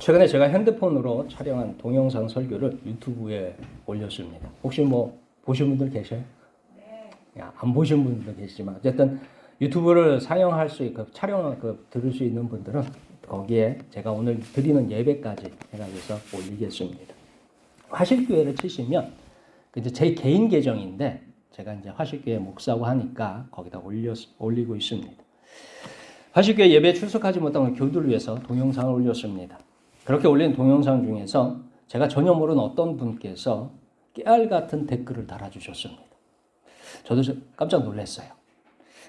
최근에 제가 핸드폰으로 촬영한 동영상 설교를 유튜브에 올렸습니다. 혹시 보신 분들 계셔요? 네. 안 보신 분들도 계시지만 어쨌든 유튜브를 사용할 수 있고 들을 수 있는 분들은 거기에 제가 오늘 드리는 예배까지 해가지고서 올리겠습니다. 화실교회를 치시면 이제 제 개인 계정인데 제가 이제 화실교회 목사고 하니까 거기다 올리고 있습니다. 화실교회 예배에 출석하지 못한 교우들을 위해서 동영상을 올렸습니다. 그렇게 올린 동영상 중에서 제가 전혀 모르는 어떤 분께서 깨알 같은 댓글을 달아주셨습니다. 저도 깜짝 놀랐어요.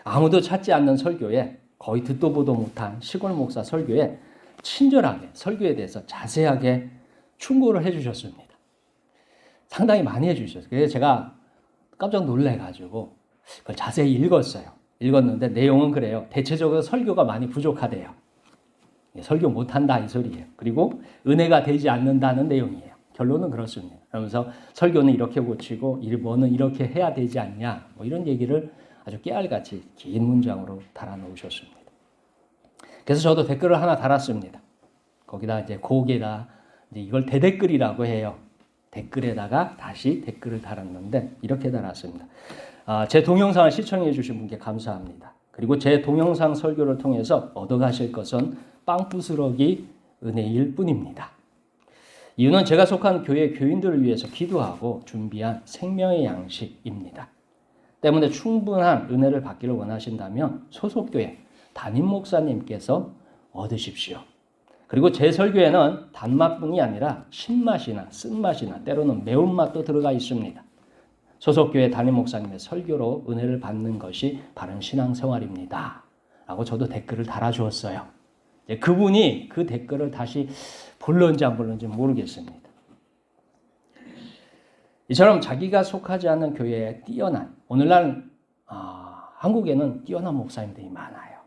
아무도 찾지 않는 설교에 거의 듣도 보도 못한 시골 목사 설교에 친절하게 설교에 대해서 자세하게 충고를 해주셨습니다. 상당히 많이 해주셨어요. 그래서 제가 깜짝 놀래가지고 그걸 자세히 읽었어요. 읽었는데 내용은 그래요. 대체적으로 설교가 많이 부족하대요. 설교 못한다 이 소리예요. 그리고 은혜가 되지 않는다는 내용이에요. 결론은 그렇습니다. 그러면서 설교는 이렇게 고치고 뭐는 이렇게 해야 되지 않냐 이런 얘기를 아주 깨알같이 긴 문장으로 달아놓으셨습니다. 그래서 저도 댓글을 하나 달았습니다. 거기다 이제 이걸 대댓글이라고 해요. 댓글에다가 다시 댓글을 달았는데 이렇게 달았습니다. 제 동영상을 시청해 주신 분께 감사합니다. 그리고 제 동영상 설교를 통해서 얻어가실 것은 빵부스러기 은혜일 뿐입니다. 이유는 제가 속한 교회 교인들을 위해서 기도하고 준비한 생명의 양식입니다. 때문에 충분한 은혜를 받기를 원하신다면 소속교회 담임 목사님께서 얻으십시오. 그리고 제 설교에는 단맛뿐이 아니라 신맛이나 쓴맛이나 때로는 매운맛도 들어가 있습니다. 소속교회 담임 목사님의 설교로 은혜를 받는 것이 바른 신앙생활입니다. 라고 저도 댓글을 달아주었어요. 그분이 그 댓글을 다시 볼런지 안 볼런지 모르겠습니다. 이처럼 자기가 속하지 않는 교회에 뛰어난, 오늘날 한국에는 뛰어난 목사님들이 많아요.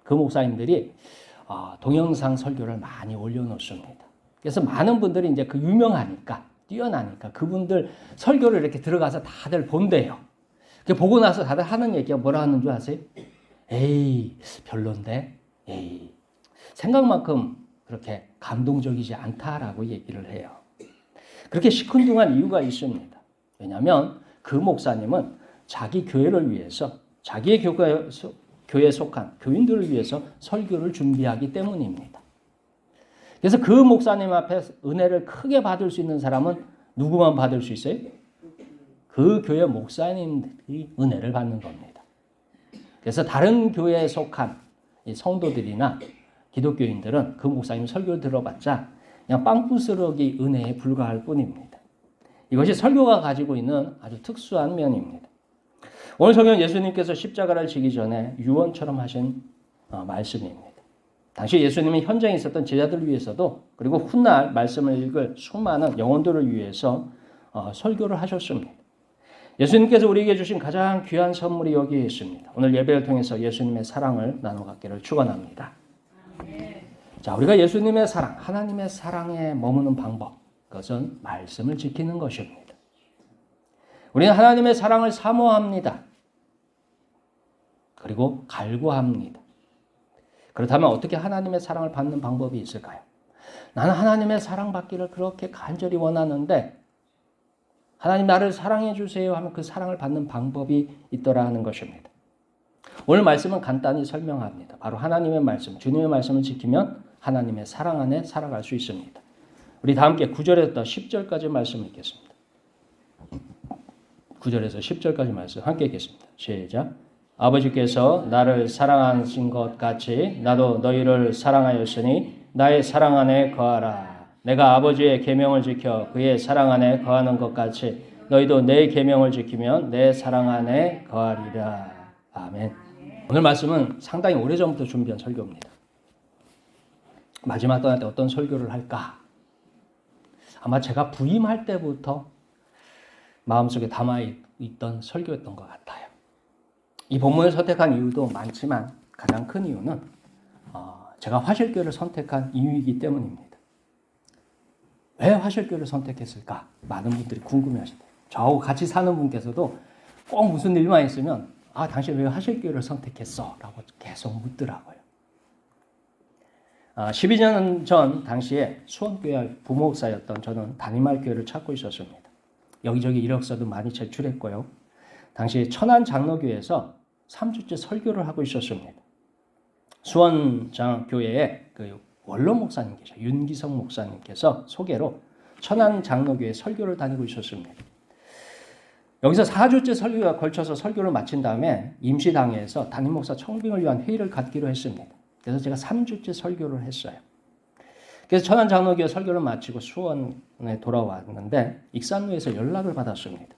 그 목사님들이 동영상 설교를 많이 올려놓습니다. 그래서 많은 분들이 이제 그 유명하니까, 뛰어나니까 그분들 설교를 이렇게 들어가서 다들 본대요. 보고 나서 다들 하는 얘기가 뭐라 하는 줄 아세요? 에이, 별론데? 에이, 생각만큼 그렇게 감동적이지 않다라고 얘기를 해요. 그렇게 시큰둥한 이유가 있습니다. 왜냐하면 그 목사님은 자기 교회를 위해서, 자기의 교회에 속한 교인들을 위해서 설교를 준비하기 때문입니다. 그래서 그 목사님 앞에 은혜를 크게 받을 수 있는 사람은 누구만 받을 수 있어요? 그 교회 목사님들이 은혜를 받는 겁니다. 그래서 다른 교회에 속한 성도들이나 기독교인들은 그 목사님 설교를 들어봤자 그냥 빵부스러기 은혜에 불과할 뿐입니다. 이것이 설교가 가지고 있는 아주 특수한 면입니다. 오늘 성경 예수님께서 십자가를 지기 전에 유언처럼 하신 말씀입니다. 당시 예수님이 현장에 있었던 제자들을 위해서도 그리고 훗날 말씀을 읽을 수많은 영혼들을 위해서 설교를 하셨습니다. 예수님께서 우리에게 주신 가장 귀한 선물이 여기에 있습니다. 오늘 예배를 통해서 예수님의 사랑을 나눠갖기를 축원합니다. 자, 우리가 예수님의 사랑, 하나님의 사랑에 머무는 방법, 그것은 말씀을 지키는 것입니다. 우리는 하나님의 사랑을 사모합니다. 그리고 갈구합니다. 그렇다면 어떻게 하나님의 사랑을 받는 방법이 있을까요? 나는 하나님의 사랑받기를 그렇게 간절히 원하는데 하나님 나를 사랑해 주세요 하면 그 사랑을 받는 방법이 있더라 하는 것입니다. 오늘 말씀은 간단히 설명합니다. 바로 하나님의 말씀, 주님의 말씀을 지키면 하나님의 사랑 안에 살아갈 수 있습니다. 우리 다 함께 9절에서 10절까지 말씀 읽겠습니다. 9절에서 10절까지 말씀 함께 읽겠습니다. 시작. 아버지께서 나를 사랑하신 것 같이 나도 너희를 사랑하였으니 나의 사랑 안에 거하라. 내가 아버지의 계명을 지켜 그의 사랑 안에 거하는 것 같이 너희도 내 계명을 지키면 내 사랑 안에 거하리라. 아멘. 오늘 말씀은 상당히 오래전부터 준비한 설교입니다. 마지막 떠날 때 어떤 설교를 할까? 아마 제가 부임할 때부터 마음속에 담아있던 설교였던 것 같아요. 이 본문을 선택한 이유도 많지만 가장 큰 이유는 제가 화실교회를 선택한 이유이기 때문입니다. 왜 화실교회를 선택했을까? 많은 분들이 궁금해하시대요. 저하고 같이 사는 분께서도 꼭 무슨 일만 있으면 당신 왜 화실교회를 선택했어? 라고 계속 묻더라고요. 12년 전 당시에 수원교회 부목사였던 저는 담임할 교회를 찾고 있었습니다. 여기저기 이력서도 많이 제출했고요. 당시 천안장로교회에서 3주째 설교를 하고 있었습니다. 수원교회에 그 원로 목사님 계셔 윤기성 목사님께서 소개로 천안장로교회 설교를 다니고 있었습니다. 여기서 4주째 설교가 걸쳐서 설교를 마친 다음에 임시당회에서 담임 목사 청빙을 위한 회의를 갖기로 했습니다. 그래서 제가 3주째 설교를 했어요. 그래서 천안장로교회 설교를 마치고 수원에 돌아왔는데 익산로에서 연락을 받았습니다.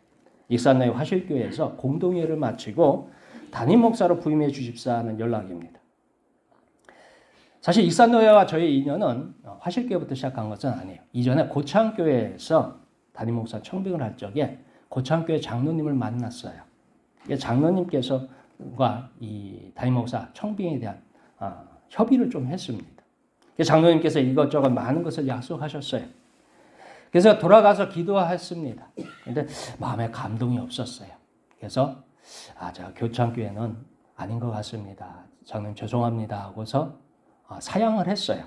익산로의 화실교회에서 공동회를 마치고 담임 목사로 부임해 주십사는 연락입니다. 사실 익산로회와 저의 인연은 화실교회부터 시작한 것은 아니에요. 이전에 고창교회에서 담임 목사 청빙을 할 적에 고창교회 장로님을 만났어요. 장로님께서과 이 담임 목사 청빙에 대한 협의를 좀 했습니다. 장로님께서 이것저것 많은 것을 약속하셨어요. 그래서 돌아가서 기도했습니다. 그런데 마음에 감동이 없었어요. 그래서 제가 교창교회는 아닌 것 같습니다. 장로님 죄송합니다 하고서 사양을 했어요.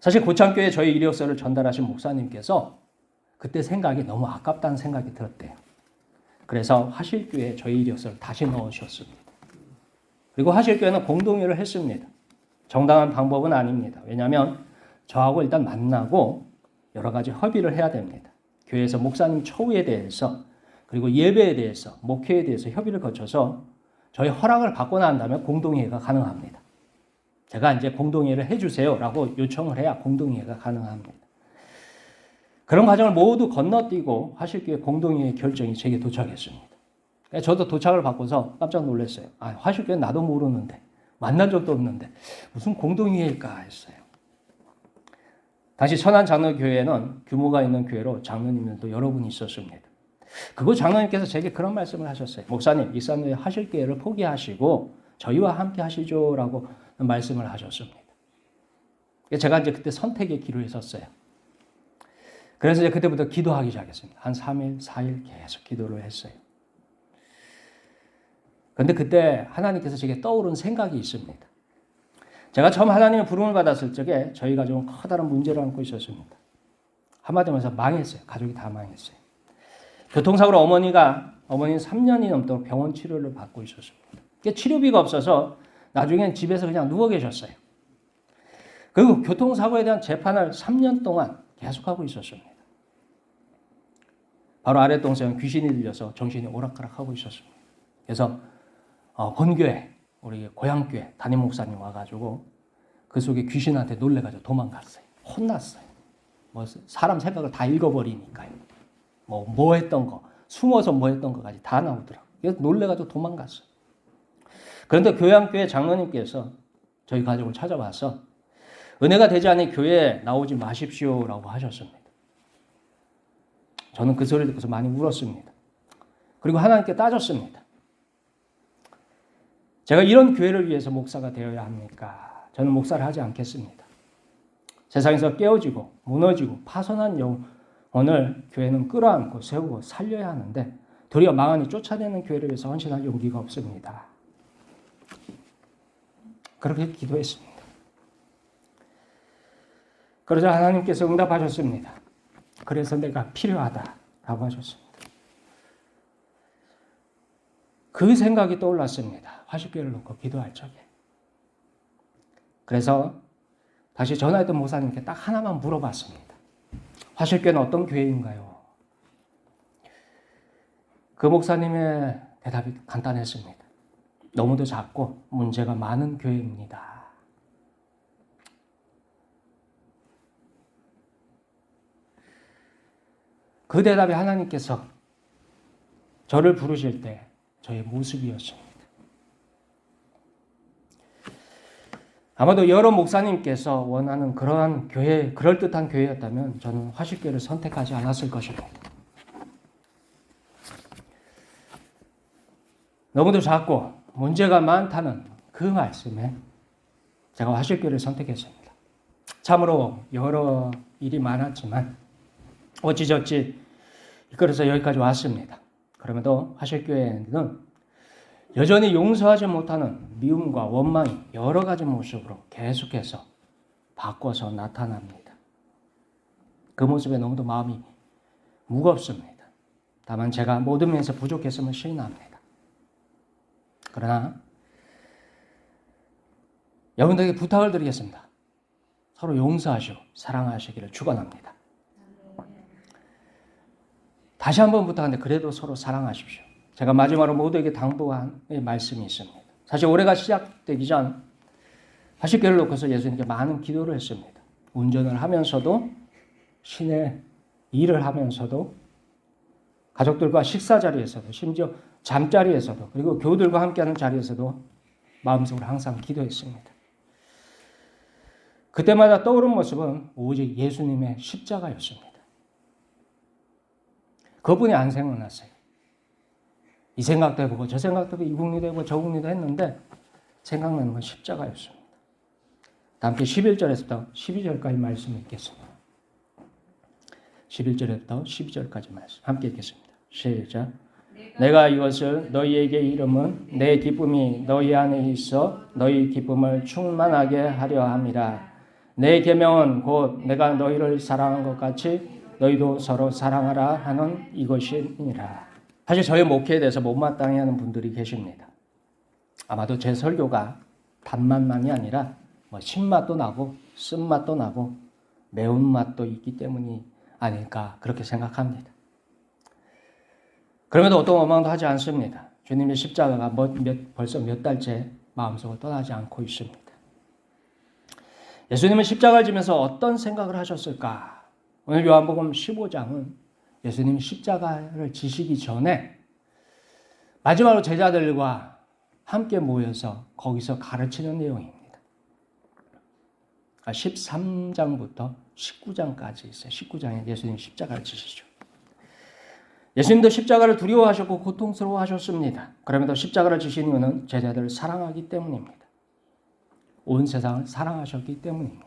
사실 고창교회 저희 이력서를 전달하신 목사님께서 그때 생각이 너무 아깝다는 생각이 들었대요. 그래서 화실교회에 저희 이력서를 다시 넣으셨습니다. 그리고 화실교회는 공동회를 했습니다. 정당한 방법은 아닙니다. 왜냐하면 저하고 일단 만나고 여러 가지 협의를 해야 됩니다. 교회에서 목사님 처우에 대해서 그리고 예배에 대해서 목회에 대해서 협의를 거쳐서 저희 허락을 받고 난 다음에 공동회가 가능합니다. 제가 이제 공동회를 해주세요라고 요청을 해야 공동회가 가능합니다. 그런 과정을 모두 건너뛰고 화실교회 공동회의 결정이 제게 도착했습니다. 저도 도착을 받고서 깜짝 놀랐어요. 화실교회는 나도 모르는데 만난 적도 없는데 무슨 공동회일까 했어요. 당시 천안장로교회는 규모가 있는 교회로 장로님들도 여러 분 있었습니다. 그리고 장로님께서 제게 그런 말씀을 하셨어요. 목사님, 익산로의 화실교회를 포기하시고 저희와 함께 하시죠라고 말씀을 하셨습니다. 제가 이제 그때 선택의 기로에 섰어요. 그래서 이제 그때부터 기도하기 시작했습니다. 한 3일, 4일 계속 기도를 했어요. 그런데 그때 하나님께서 제게 떠오른 생각이 있습니다. 제가 처음 하나님의 부름을 받았을 적에 저희 가족은 커다란 문제를 안고 있었습니다. 한마디로 해서 망했어요. 가족이 다 망했어요. 교통사고로 어머니는 3년이 넘도록 병원 치료를 받고 있었습니다. 치료비가 없어서 나중엔 집에서 그냥 누워 계셨어요. 그리고 교통사고에 대한 재판을 3년 동안 계속하고 있었습니다. 바로 아랫동생은 귀신이 들려서 정신이 오락가락하고 있었습니다. 그래서 본교회, 우리 고향교회 담임 목사님 와가지고 그 속에 귀신한테 놀래가지고 도망갔어요. 혼났어요. 사람 생각을 다 읽어버리니까요. 뭐 했던 거, 숨어서 뭐 했던 거까지 다 나오더라고요. 그래서 놀래가지고 도망갔어요. 그런데 고향교회 장로님께서 저희 가족을 찾아와서 은혜가 되지 않은 교회에 나오지 마십시오라고 하셨습니다. 저는 그 소리를 듣고서 많이 울었습니다. 그리고 하나님께 따졌습니다. 제가 이런 교회를 위해서 목사가 되어야 합니까? 저는 목사를 하지 않겠습니다. 세상에서 깨어지고 무너지고 파손한 영혼을 교회는 끌어안고 세우고 살려야 하는데 도리어 망하니 쫓아내는 교회를 위해서 헌신할 용기가 없습니다. 그렇게 기도했습니다. 그러자 하나님께서 응답하셨습니다. 그래서 내가 필요하다라고 하셨습니다. 그 생각이 떠올랐습니다. 화실교회를 놓고 기도할 적에. 그래서 다시 전화했던 목사님께 딱 하나만 물어봤습니다. 화실교회는 어떤 교회인가요? 그 목사님의 대답이 간단했습니다. 너무도 작고 문제가 많은 교회입니다. 그 대답이 하나님께서 저를 부르실 때 저의 모습이었습니다. 아마도 여러 목사님께서 원하는 그러한 교회, 그럴듯한 교회였다면 저는 화실교회를 선택하지 않았을 것입니다. 너무도 작고 문제가 많다는 그 말씀에 제가 화실교회를 선택했습니다. 참으로 여러 일이 많았지만 어찌저찌 이끌어서 여기까지 왔습니다. 그럼에도 화실교회는 여전히 용서하지 못하는 미움과 원망이 여러 가지 모습으로 계속해서 바꿔서 나타납니다. 그 모습에 너무도 마음이 무겁습니다. 다만 제가 모든 면에서 부족했음을 시인합니다. 그러나 여러분들에게 부탁을 드리겠습니다. 서로 용서하시고 사랑하시기를 축원합니다. 다시 한번 부탁하는데 그래도 서로 사랑하십시오. 제가 마지막으로 모두에게 당부한 말씀이 있습니다. 사실 올해가 시작되기 전 80개를 놓고서 예수님께 많은 기도를 했습니다. 운전을 하면서도 시내 일을 하면서도 가족들과 식사 자리에서도 심지어 잠자리에서도 그리고 교우들과 함께하는 자리에서도 마음속으로 항상 기도했습니다. 그때마다 떠오른 모습은 오직 예수님의 십자가였습니다. 그분이 안 생각났어요. 이 생각도 해보고 저 생각도 해보고 이 국리도 해보고 저 국리도 했는데 생각나는 건 십자가였습니다. 함께 11절에서부터 12절까지 말씀 읽겠습니다. 11절에부터 12절까지 말씀 함께 읽겠습니다. 시작. 내가 이것을 너희에게 이름은 내 기쁨이 너희 안에 있어 너희 기쁨을 충만하게 하려 함이라. 내 계명은 곧 내가 너희를 사랑한 것 같이 너희도 서로 사랑하라 하는 이것이니라. 사실 저희 목회에 대해서 못마땅해 하는 분들이 계십니다. 아마도 제 설교가 단맛만이 아니라 신맛도 나고 쓴맛도 나고 매운맛도 있기 때문이 아닐까 그렇게 생각합니다. 그럼에도 어떤 원망도 하지 않습니다. 주님의 십자가가 벌써 몇 달째 마음속을 떠나지 않고 있습니다. 예수님은 십자가를 지면서 어떤 생각을 하셨을까? 오늘 요한복음 15장은 예수님이 십자가를 지시기 전에 마지막으로 제자들과 함께 모여서 거기서 가르치는 내용입니다. 13장부터 19장까지 있어요. 19장에 예수님이 십자가를 지시죠. 예수님도 십자가를 두려워하셨고 고통스러워하셨습니다. 그럼에도 십자가를 지신 이유는 제자들을 사랑하기 때문입니다. 온 세상을 사랑하셨기 때문입니다.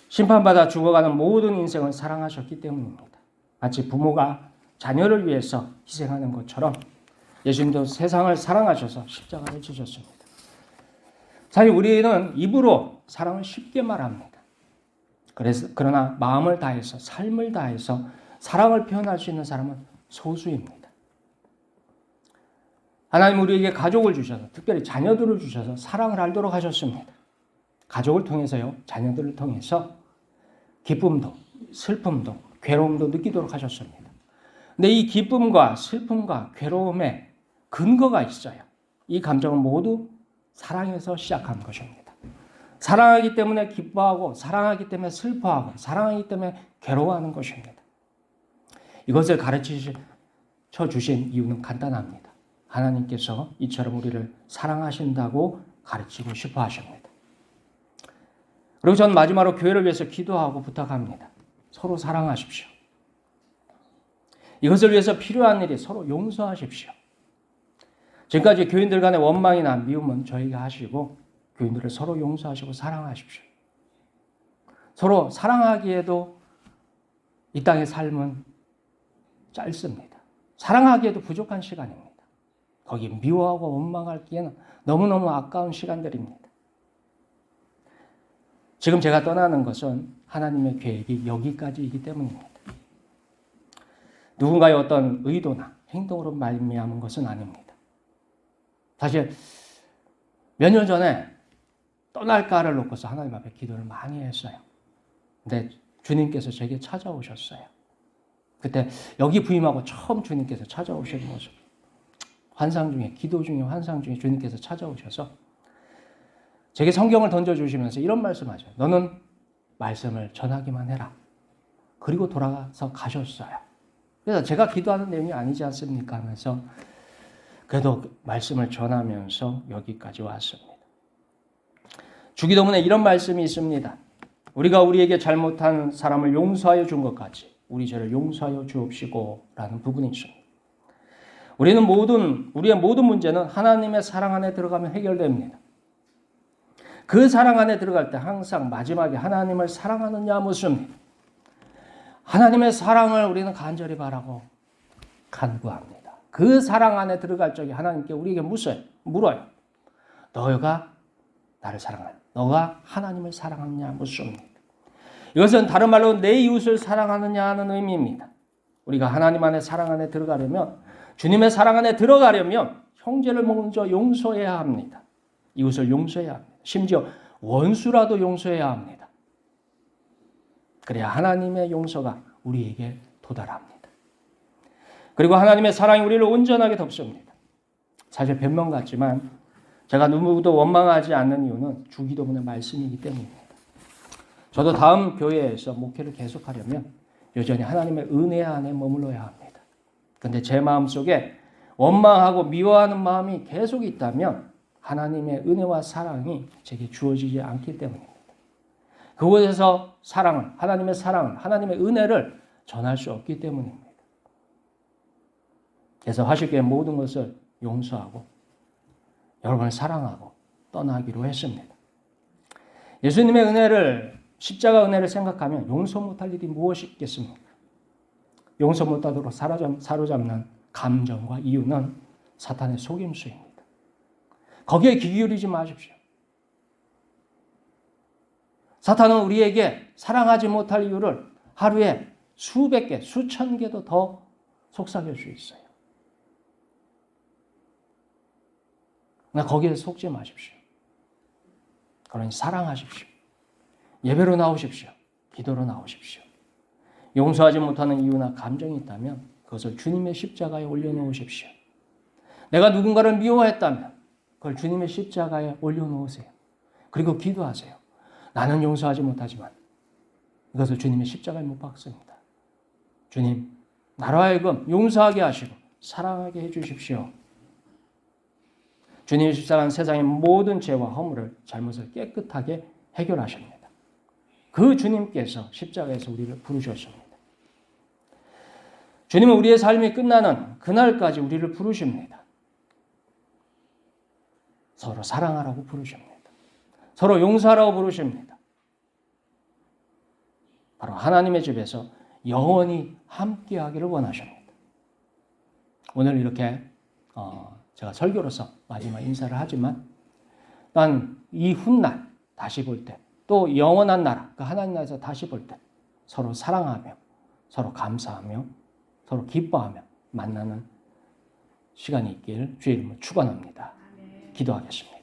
심판받아 죽어가는 모든 인생을 사랑하셨기 때문입니다. 마치 부모가 자녀를 위해서 희생하는 것처럼 예수님도 세상을 사랑하셔서 십자가를 지셨습니다. 사실 우리는 입으로 사랑을 쉽게 말합니다. 그러나 마음을 다해서 삶을 다해서 사랑을 표현할 수 있는 사람은 소수입니다. 하나님 우리에게 가족을 주셔서 특별히 자녀들을 주셔서 사랑을 알도록 하셨습니다. 가족을 통해서요. 자녀들을 통해서 기쁨도 슬픔도 괴로움도 느끼도록 하셨습니다. 근데 이 기쁨과 슬픔과 괴로움에 근거가 있어요. 이 감정은 모두 사랑에서 시작한 것입니다. 사랑하기 때문에 기뻐하고 사랑하기 때문에 슬퍼하고 사랑하기 때문에 괴로워하는 것입니다. 이것을 가르쳐 주신 이유는 간단합니다. 하나님께서 이처럼 우리를 사랑하신다고 가르치고 싶어 하십니다. 그리고 저는 마지막으로 교회를 위해서 기도하고 부탁합니다. 서로 사랑하십시오. 이것을 위해서 필요한 일이 서로 용서하십시오. 지금까지 교인들 간의 원망이나 미움은 저에게 하시고 교인들을 서로 용서하시고 사랑하십시오. 서로 사랑하기에도 이 땅의 삶은 짧습니다. 사랑하기에도 부족한 시간입니다. 거기 미워하고 원망하기에는 너무너무 아까운 시간들입니다. 지금 제가 떠나는 것은 하나님의 계획이 여기까지이기 때문입니다. 누군가의 어떤 의도나 행동으로 말미암은 것은 아닙니다. 사실 몇 년 전에 떠날까를 놓고서 하나님 앞에 기도를 많이 했어요. 근데 주님께서 제게 찾아오셨어요. 그때 여기 부임하고 처음 주님께서 찾아오신 모습. 환상 중에, 기도 중에 환상 중에 주님께서 찾아오셔서 제게 성경을 던져주시면서 이런 말씀하셔요. 너는 말씀을 전하기만 해라. 그리고 돌아가서 가셨어요. 그래서 제가 기도하는 내용이 아니지 않습니까? 하면서 그래도 말씀을 전하면서 여기까지 왔습니다. 주기도문에 이런 말씀이 있습니다. 우리가 우리에게 잘못한 사람을 용서하여 준 것 같이 우리 죄를 용서하여 주옵시고 라는 부분이 있습니다. 우리의 모든 문제는 하나님의 사랑 안에 들어가면 해결됩니다. 그 사랑 안에 들어갈 때 항상 마지막에 하나님을 사랑하느냐 묻습니다. 하나님의 사랑을 우리는 간절히 바라고 간구합니다. 그 사랑 안에 들어갈 적에 하나님께 우리에게 물어요. 너가 나를 사랑하냐? 너가 하나님을 사랑하느냐? 묻습니다. 이것은 다른 말로 내 이웃을 사랑하느냐 하는 의미입니다. 우리가 하나님 안에 사랑 안에 들어가려면, 주님의 사랑 안에 들어가려면 형제를 먼저 용서해야 합니다. 이웃을 용서해야 합니다. 심지어 원수라도 용서해야 합니다. 그래야 하나님의 용서가 우리에게 도달합니다. 그리고 하나님의 사랑이 우리를 온전하게 덮습니다. 사실 변명 같지만 제가 누구도 원망하지 않는 이유는 주기도문의 말씀이기 때문입니다. 저도 다음 교회에서 목회를 계속하려면 여전히 하나님의 은혜 안에 머물러야 합니다. 그런데 제 마음속에 원망하고 미워하는 마음이 계속 있다면 하나님의 은혜와 사랑이 제게 주어지지 않기 때문입니다. 그곳에서 사랑을, 하나님의 사랑을, 하나님의 은혜를 전할 수 없기 때문입니다. 그래서 하실교회 모든 것을 용서하고 여러분을 사랑하고 떠나기로 했습니다. 예수님의 은혜를, 십자가 은혜를 생각하면 용서 못할 일이 무엇이 있겠습니까? 용서 못하도록 사로잡는 감정과 이유는 사탄의 속임수입니다. 거기에 귀 기울이지 마십시오. 사탄은 우리에게 사랑하지 못할 이유를 하루에 수백 개, 수천 개도 더 속삭일 수 있어요. 그러나 거기에 속지 마십시오. 그러니 사랑하십시오. 예배로 나오십시오. 기도로 나오십시오. 용서하지 못하는 이유나 감정이 있다면 그것을 주님의 십자가에 올려놓으십시오. 내가 누군가를 미워했다면 그걸 주님의 십자가에 올려놓으세요. 그리고 기도하세요. 나는 용서하지 못하지만 이것을 주님의 십자가에 못 박습니다. 주님, 나로 하여금 용서하게 하시고 사랑하게 해주십시오. 주님의 십자가는 세상의 모든 죄와 허물을, 잘못을 깨끗하게 해결하십니다. 그 주님께서 십자가에서 우리를 부르셨습니다. 주님은 우리의 삶이 끝나는 그날까지 우리를 부르십니다. 서로 사랑하라고 부르십니다. 서로 용서하라고 부르십니다. 바로 하나님의 집에서 영원히 함께하기를 원하십니다. 오늘 이렇게 제가 설교로서 마지막 인사를 하지만 난 이 훗날 다시 볼 때, 또 영원한 나라, 그 하나님 나라에서 다시 볼 때 서로 사랑하며 서로 감사하며 서로 기뻐하며 만나는 시간이 있길 주의 이름으로 축원합니다. 기도하겠습니다.